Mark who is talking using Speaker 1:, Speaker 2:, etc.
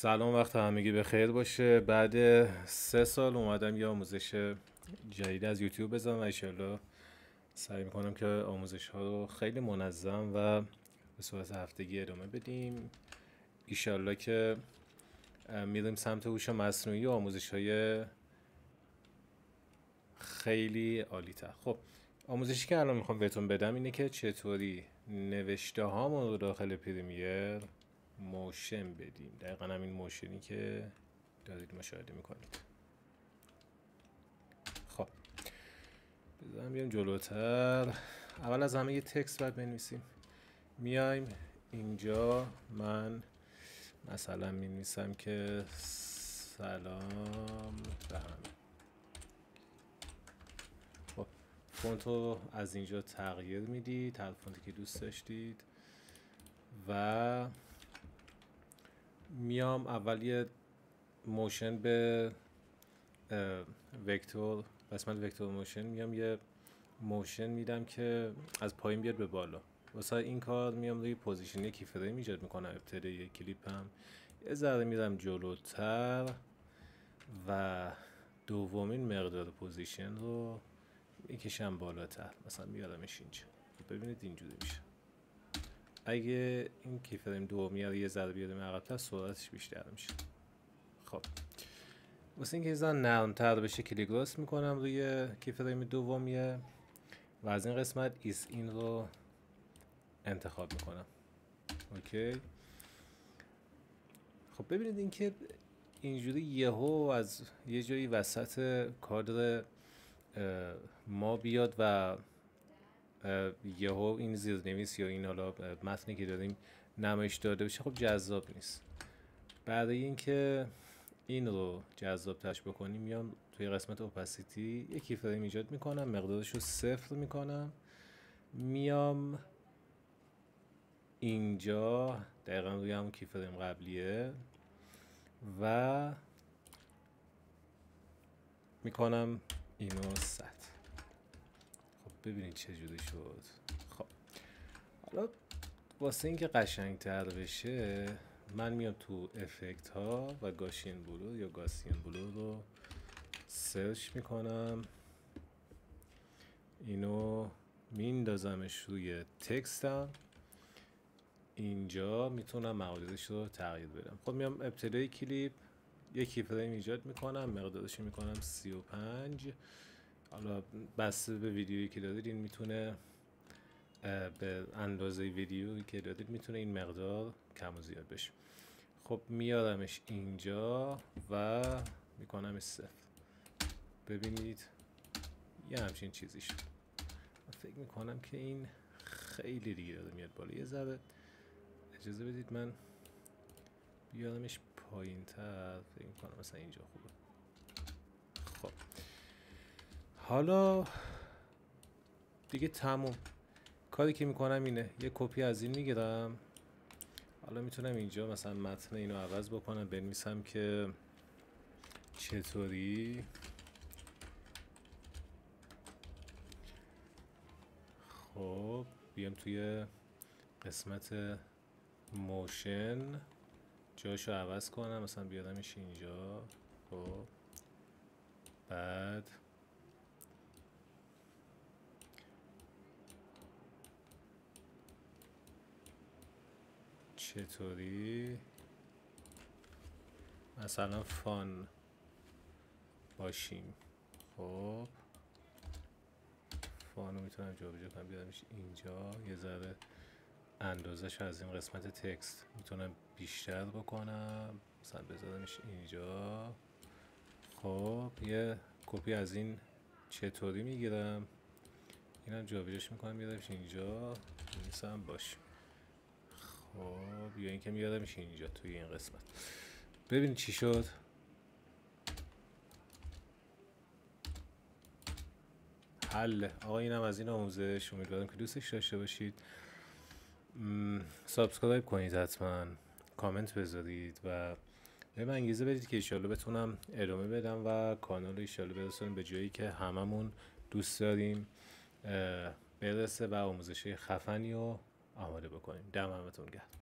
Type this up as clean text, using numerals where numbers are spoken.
Speaker 1: سلام، وقت همگی بخیر باشه. بعد 3 سال اومدم یه آموزش جدید از یوتیوب بزنم و انشالله سعی میکنم که آموزش ها رو خیلی منظم و به صورت هفتگی ادامه بدیم. ایشالله که میریم سمت هوش مصنوعی و آموزش های خیلی عالی تر. خب آموزشی که الان میخوام بهتون بدم اینه که چطوری نوشته هامون رو داخل پریمیر موشن بدیم. دقیقا همین موشنی که دارید مشاهده میکنید. خب بذارم بیام جلوتر. اول از همه یه تکست باید بنویسیم. میایم اینجا، من مثلا مینویسم که سلام به همه. خب فونت رو از اینجا تغییر میدید، هر فونتی که دوست داشتید، و میام اول یه موشن به وکتور، قسمت وکتور موشن میام یه موشن میدم که از پایین بیاد به بالا. واسه این کار میام روی پوزیشن کی فریم ایجاد میکنم. ابتدای کلیپم یه ذره میرم جلوتر و دومین مقدار پوزیشن رو میکشم بالاتر، مثلا میارمش اینجا. ببینید اینجوری میشه. اگه این کی فریم دومی رو یه ذره بیاریم عقب‌تر، سرعتش بیشتر میشه. خب واسه اینکه یه ذره نرم‌تر بشه کلیک راست میکنم روی کی فریم دومیه و از این قسمت ایس این رو انتخاب میکنم. اوکی. خب ببینید اینکه اینجوری یهو از یه جایی وسط کادر ما بیاد و یهو این زیرنویس یا این حالا متنی که داریم نمایش داده بشه، خب جذاب نیست. برای اینکه این رو جذاب ترش بکنیم میام توی قسمت اوپاسیتی یکی فریم ایجاد میکنم، مقدارش رو 0 میکنم، میام اینجا دقیقا روی همون کی فریم قبلیه و میکنم اینو 100. خب ببینید چجوری شد. خب حالا واسه اینکه قشنگ تر بشه من میام تو افکت ها و گاشین بلور یا گاسین بلور رو سرچ میکنم، اینو میندازمش روی تکستم. اینجا میتونم مقادیرش رو تغییر بدم. خب میام ابتدای کلیپ یکی فریم ایجاد میکنم، مقدارش میکنم 35. حالا بسته به ویدیویی که دارید این میتونه به اندازه ویدیویی که دارید میتونه این مقدار کم و زیاد بشه. خب میارمش اینجا و میکنمش 0. ببینید یه همچین چیزی شد. فکر میکنم که این خیلی دیگه داره میاد بالا. یه ذره اجازه بدید من بیارمش پایین تر. فکر میکنم مثلا اینجا خوبه. خب حالا دیگه تموم. کاری که میکنم اینه، یه کپی از این میگیرم. حالا میتونم اینجا مثلا متن اینو عوض بکنم، بنویسم که چطوری خب بیام توی قسمت موشن جاشو عوض کنم، مثلا بیارمش اینجا. خب بعد چطوری مثلا فان باشیم. خب فانو میتونم جابجا کنم، بیارمش اینجا. یه ذره اندازش از این قسمت تکست میتونم بیشتر بکنم، مثلا بذارمش اینجا. خب یه کپی از این چطوری میگیرم، اینم جابجاش میکنم، میارمش اینجا، می‌نویسم باش. خب یا اینکه میارمش اینجا توی این قسمت. ببین چی شد. حل. آقا اینم از این آموزش. امیدوارم که دوستش داشته باشید. سابسکرایب کنید حتما، کامنت بذارید و به من انگیزه بدید که ایشالله بتونم ادامه بدم و کانال رو ایشالله برسونیم به جایی که هممون دوست داریم برسه و آموزش خفنی رو آماده بکنیم. دم همتون گرم.